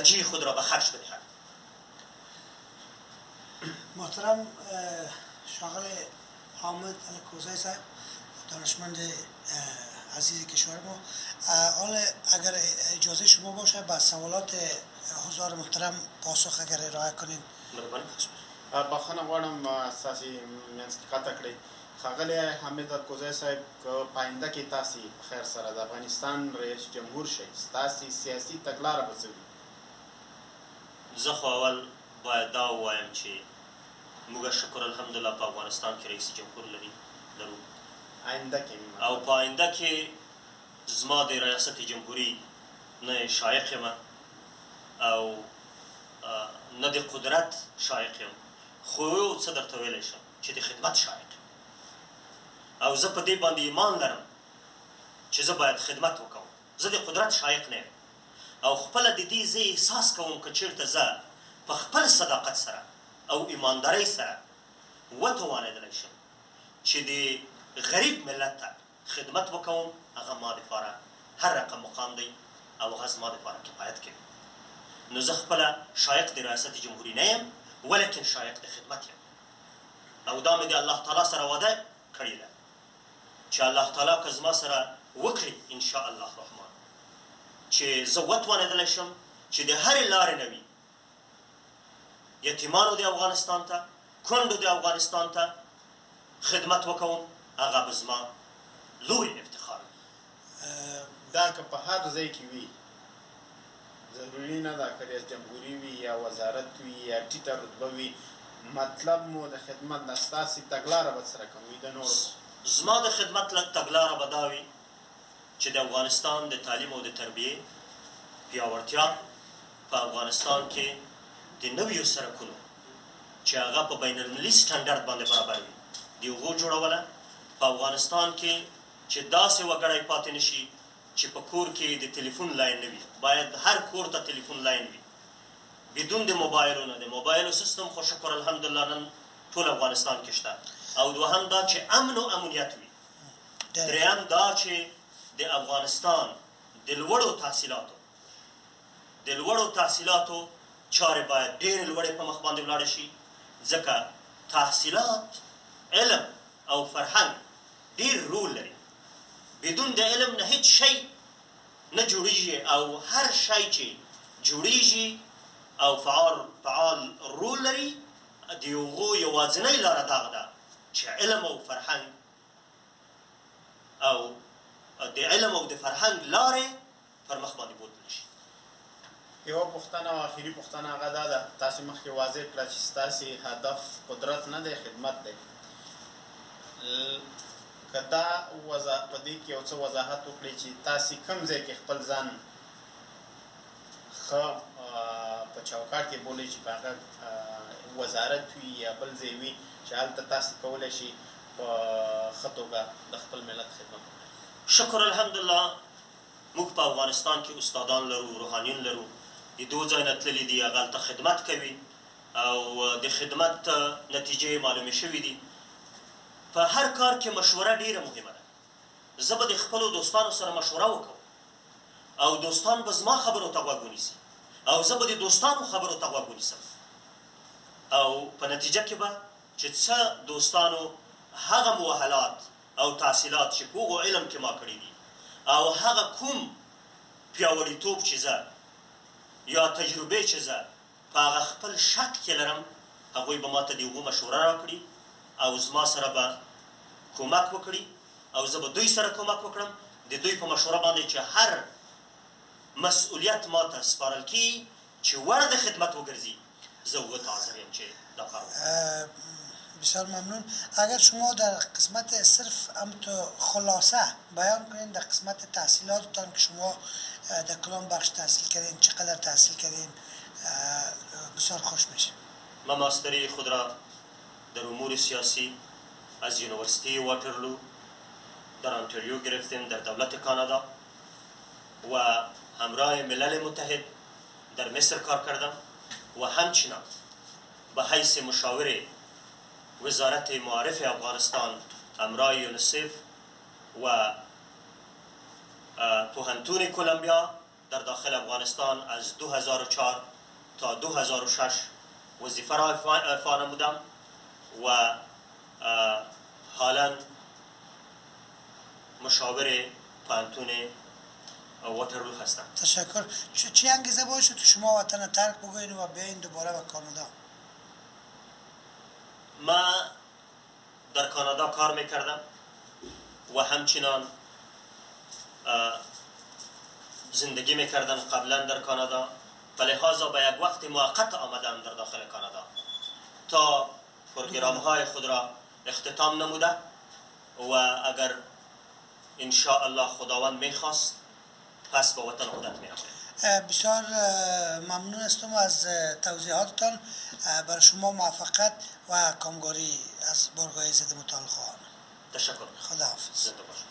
انرژی خود را به خرج بدهد. محترم شاغل حامد الکوزی صاحب، دانشمند عزیز کشور ما، حالا اگر اجازه شما باشه به سوالات حضار محترم پاسخ اگر ارائه کنین. بخښنه غواړم ستاسې منځ کې قطع کړئ. ښاغلی حامد الکوزی صاحب، که په آینده کې تاسې په خیر سره د افغانستان رئیس جمهور شئ، ستاسې سیاسي تګلاره به څه وي؟ زه خو اول باید دا ووایم چې موږ شکر الحمدلله په افغانستان کې رئیس جمهور لرو آینده کې او په آینده کې زما د ریاست جمهوري نه شایق یم او نه د قدرت شایق یم، خو یو څه درته ویلی شم چې د خدمت شایق یم او زه په دې باندې ایمان لرم چې زه باید خدمت وکړم. زه د قدرت شایق نه یم او خپله د دې زه احساس کوم که چېرته زه په خپل صداقت سره او ایماندارۍ سره وتوانېدلی شم چې د غریب ملت ته خدمت وکوم، هغه ما دپاره هر رقم مقام دی او هغه زما دپاره کفایت کوي. نو زه خپله شایق د ریاست جمهوري نه یم، ولیکن شایق د خدمت یم او دا مې د الله تعالی سره وعده کړې ده چې الله تعالی که زما سره وکړي انشاء الله رحمان چې زه وتوانېدلی شم چې د هرې لارې نه وي یتیمانو د افغانستان ته، کونډو د افغانستان ته خدمت وکوم، هغه به زما لوی افتخار دا که په هر ځای کې وي، ضروري نه ده که رئیس جمهوري وي یا وزارت وي یا ټیټه رتبه وي، مطلب مو د خدمت نه ستاسې تګلاره به سره کوم وي د نورو؟ زما د خدمت تګلاره به دا وي چې د افغانستان د تعلیم او د تربیې پیاوړتیا په افغانستان کې د نویو سړکونو چې هغه په بین المللي سټنډرډ باندې برابر وي د هغو جوړوله، په افغانستان کې چې داسې وګړی پاتې نشي چې په کور کې د تلیفون لاین نه وي، باید هر کور ته تلیفون لاین وي بدون د موبایلونو. د موبایلو سیستم خو شکر الحمدلله نن ټول افغانستان کې شته. او دوهم دا چې امن و امنیت وي. دریم دا چې د افغانستان د لوړو تحصیلاتو چارې باید ډېرې لوړې په مخ باندې ولاړې شي، ځکه تحصیلات، علم او فرهنګ ډېر رول لري. بدون د علم نه هیڅ شی نه جوړیږي او هر شی چې جوړیږي او فعال رول لري د هغو یوازینۍ لاره دغه ده چې علم او فرهنګ او د علم او د فرهنګ لارې پر مخ باندې بوتل شي. یوه پوښتنه او آخري پوښتنه هغه دا ده، تاسې مخکې واضح کړه چې ستاسې هدف قدرت نه دی، خدمت دی. که دا په دې کې یو څه وضاحت وکړئ چې تاسې کوم ځای کې خپل ځان ښه په چوکاټ کې بولئ چې په هغه وزارت وي یا بل ځای وي چې هلته تاسې کولی شي په ښه توګه د خپل ملت خدمت وکړئ؟ شکر الحمدلله موږ په افغانستان کې استادان لرو، روحانیون لرو، د دو ځای نه تللي دي، هغه هلته خدمت کوي او د خدمت نتیجې معلومې شوي دي. په هر کار کې مشوره ډیره مهمه ده. زه به د خپلو دوستانو سره مشوره وکړم او دوستان به زما خبرو ته غوږ ونیسي او زه به د دوستانو خبرو ته غوږ ونیسم او په نتیجه کې به چې څه دوستانو هغه مؤهلات او تحصیلات چې په هغو علم کې ما کړي دي او هغه کوم پیاوړیتوب چې زه یا تجربې چې زه په هغه خپل شک کې لرم، هغوی به ما ته د هغو مشوره راکړي او زما سره به کومک وکړي او زه به دوی سره کومک وکړم د دوی په مشوره باندې چې هر مسئولیت ما ته سپارل کیږي چې وړ د خدمت وګرځي، زه هغو ته حاضر یم چې دا کار وکړم. بسیار ممنون. اگر شما در قسمت صرف همونطور خلاصه بیان کنین در قسمت تحصیلاتتان که شما در کدام بخش تحصیل کردین، چقدر تحصیل کردین، بسیار خوش میشه. من ماستری خود را در امور سیاسی از یونیورسیتی واترلو در انتریو گرفتیم در دولت کانادا و همراه ملل متحد در مصر کار کردم و همچنان به حیث مشاور وزارت معارف افغانستان همراه یونیسف و پوهنتون کلمبیا در داخل افغانستان از 2004 تا 2006 وظیفه را ایفا نمودم و حالا مشاور پانتون واترلو هستم. تشکر. چی انگیزه باعث شد شما وطن ترک بگوین و بیاین دوباره به کانادا؟ ما در کانادا کار میکردم و همچنان زندگی میکردم قبلا در کانادا، به لحاظا به یک وقت موقت آمدم در داخل کانادا تا پروگرام های خود را اختتام نموده و اگر ان شاء الله خداوند میخواست پس به وطن خودت میروم. بسیار ممنون هستم از توضیحاتتان. برای شما موفقیت و کامگاری از بارگاه ضد مطالعه خواهان. تشکر. خداحافظ. زنده باشید.